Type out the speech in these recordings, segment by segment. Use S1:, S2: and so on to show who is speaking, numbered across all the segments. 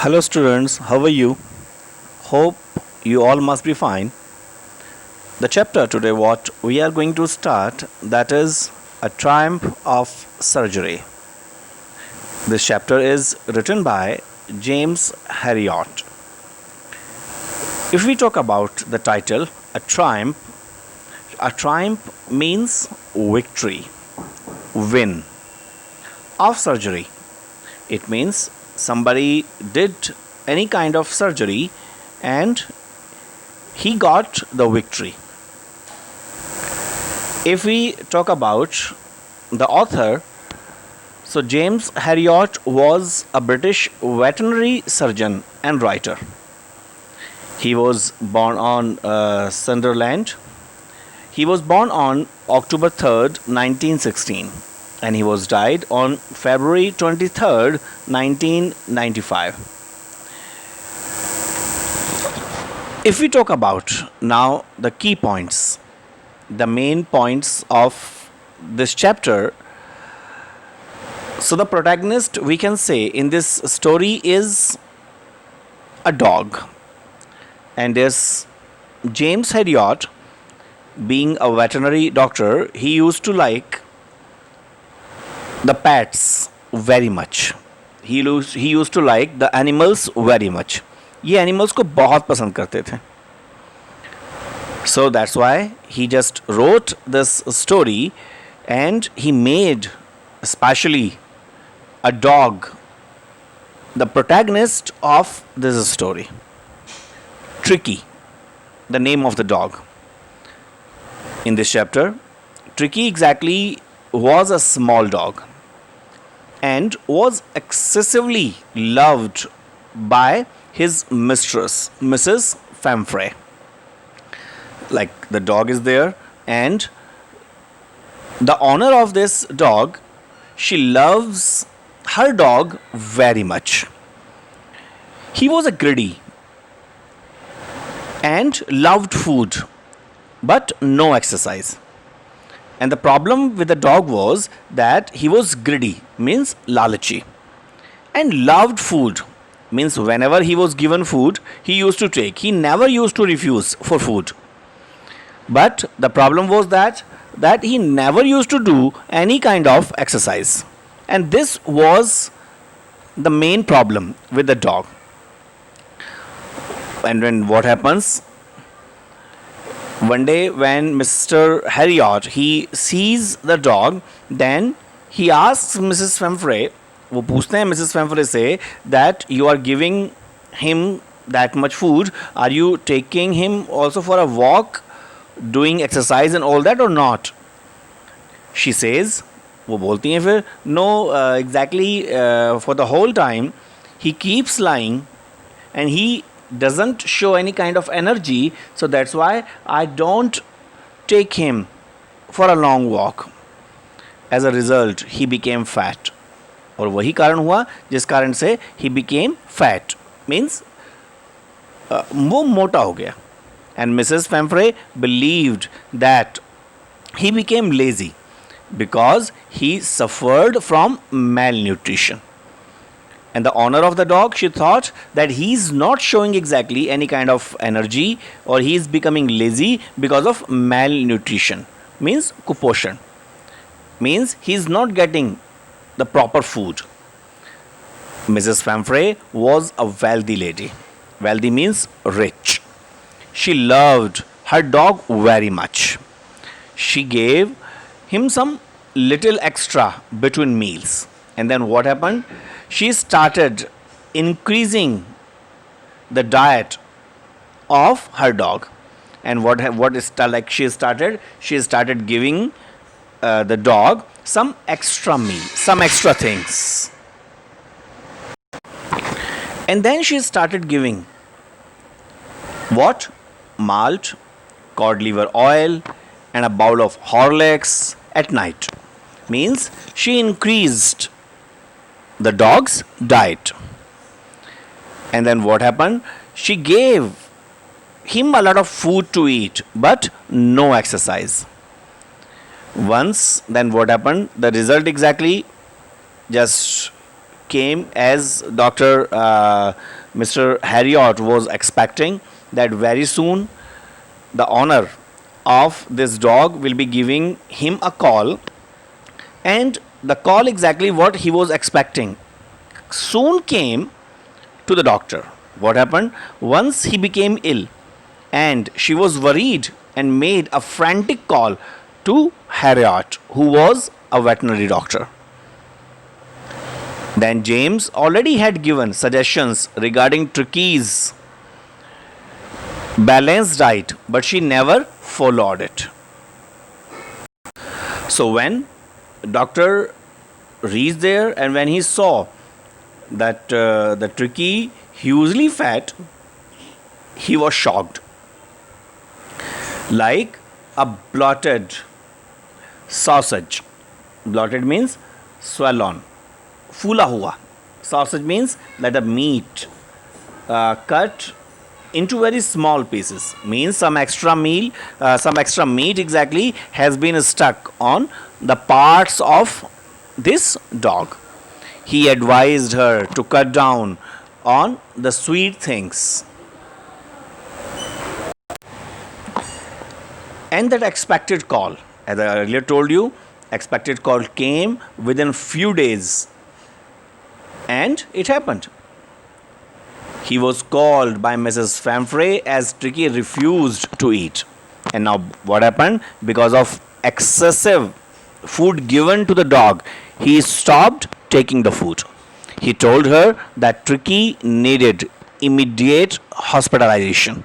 S1: Hello, students, how are you? Hope you all must be fine. The chapter today, what we are going to start, that is a triumph of surgery. This chapter is written by James Herriot. If we talk about the title, a triumph means victory, win of surgery. It means somebody did any kind of surgery and he got the victory. If we talk about the author, so James Herriot was a British veterinary surgeon and writer. He was born on Sunderland. He was born on October 3rd, 1916, and he was died on February 23rd, 1995. If we talk about now the key points, the main points of this chapter, so the protagonist, we can say, in this story is a dog, and this James Herriot, being a veterinary doctor, he used to like the pets very much. He used to like the animals very much. ये animals को बहुत पसंद करते थे. So that's why he just wrote this story and he made especially a dog the protagonist of this story. Tricky, the name of the dog. In this chapter, Tricky exactly was a small dog and was excessively loved by his mistress, Mrs. Famfray. Like the dog is there, and the owner of this dog, she loves her dog very much. He was a greedy and loved food, but no exercise. And the problem with the dog was that he was greedy, means lalachi, and loved food, means whenever he was given food, he used to take. He never used to refuse for food. But the problem was that he never used to do any kind of exercise. And this was the main problem with the dog. And when what happens? One day when Mr. Herriot, he sees the dog, then he asks Mrs. Famfray, वो पूछते हैं Mrs फेम्फ्रे से that you are giving him that much food, are you taking him also for a walk, doing exercise and all that or not? She says, वो बोलती हैं फिर, no, exactly, for the whole time he keeps lying and he doesn't show any kind of energy, so that's why I don't take him for a long walk. As a result, he became fat. और वही कारण हुआ जिस कारण से he became fat, means वो मोटा हो गया. And Mrs. Famfray believed that he became lazy because he suffered from malnutrition. And the owner of the dog, she thought that he's not showing exactly any kind of energy or he's becoming lazy because of malnutrition, means kuposhan, means he's not getting the proper food. Mrs. Famfray was a wealthy lady. Wealthy means rich. She loved her dog very much. She gave him some little extra between meals. And then what happened? She started increasing the diet of her dog. And what is like she started giving the dog some extra meal, some extra things. And then she started giving what? Malt, cod liver oil, and a bowl of Horlicks at night. Means she increased the dog's diet. And then what happened? She gave him a lot of food to eat, but no exercise. Once, then what happened? The result exactly, just came as Dr. Mr. Harriot was expecting that very soon the owner of this dog will be giving him a call, and the call exactly what he was expecting soon came to the doctor. What happened? Once he became ill and she was worried and made a frantic call to Harriot, who was a veterinary doctor. Then James already had given suggestions regarding Tricky's balanced diet, but she never followed it. So when doctor reached there and when he saw that the Tricky hugely fat, he was shocked. Like a bloated sausage. Bloated means swollen, fula hua. Sausage means that the meat cut into very small pieces, means some extra meat exactly has been stuck on the parts of this dog. He advised her to cut down on the sweet things. And that expected call, as I earlier told you, expected call came within few days, and it happened. He was called by Mrs. Famfray as Tricky refused to eat. And now what happened? Because of excessive food given to the dog, he stopped taking the food. He told her that Tricky needed immediate hospitalization.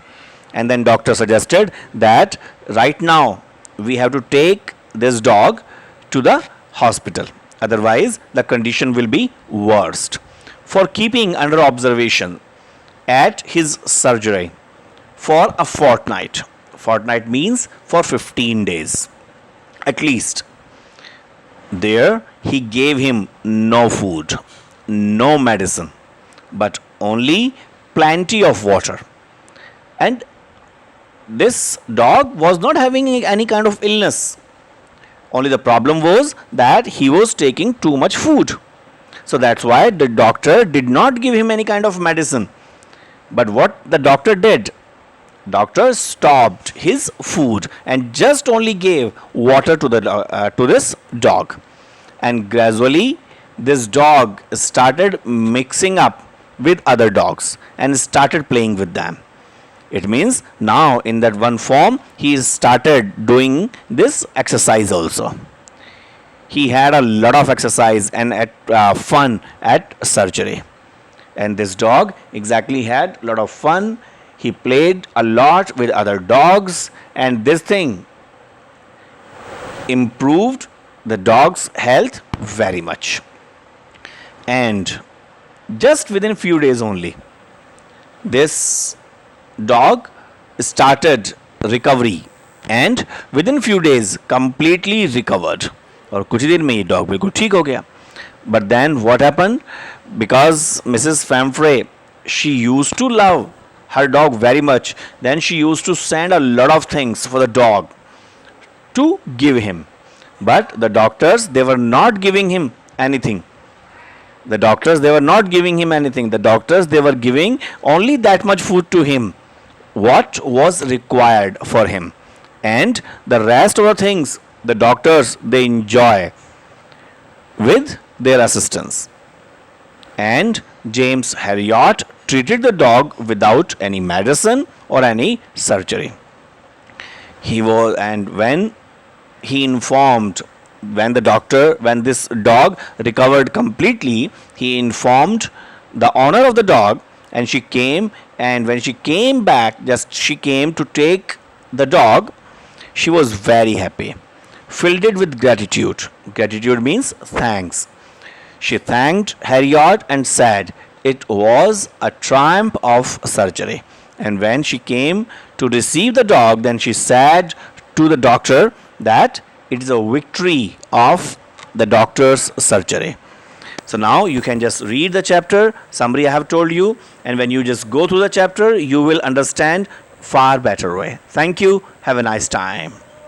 S1: And then doctor suggested that right now we have to take this dog to the hospital. Otherwise, the condition will be worst. For keeping under observation at his surgery for a fortnight. Fortnight means for 15 days at least. There he gave him no food, no medicine, but only plenty of water. And this dog was not having any kind of illness. Only the problem was that he was taking too much food. So that's why the doctor did not give him any kind of medicine. But what the doctor did? Doctor stopped his food and just only gave water to this dog. And gradually this dog started mixing up with other dogs and started playing with them. It means now in that one form he started doing this exercise also. He had a lot of exercise and fun at surgery. And this dog exactly had a lot of fun. He played a lot with other dogs, and this thing improved the dog's health very much. And just within few days only, this dog started recovery, and within few days completely recovered. और कुछ ही दिन में ये dog बिल्कुल ठीक हो गया. But then what happened? Because Mrs. Famfray, she used to love her dog very much. Then she used to send a lot of things for the dog to give him. But the doctors, they were not giving him anything. The doctors, they were not giving him anything. The doctors, they were giving only that much food to him, what was required for him. And the rest of the things, the doctors, they enjoy with their assistance. And James Harriot treated the dog without any medicine or any surgery. When this dog recovered completely, he informed the owner of the dog, and she came, and when she came back, she came to take the dog, she was very happy, filled it with gratitude. Gratitude means thanks. She thanked Harriot and said it was a triumph of surgery. And when she came to receive the dog, then she said to the doctor that it is a victory of the doctor's surgery. So now you can just read the chapter, summary I have told you, and when you just go through the chapter, you will understand far better way. Thank you. Have a nice time.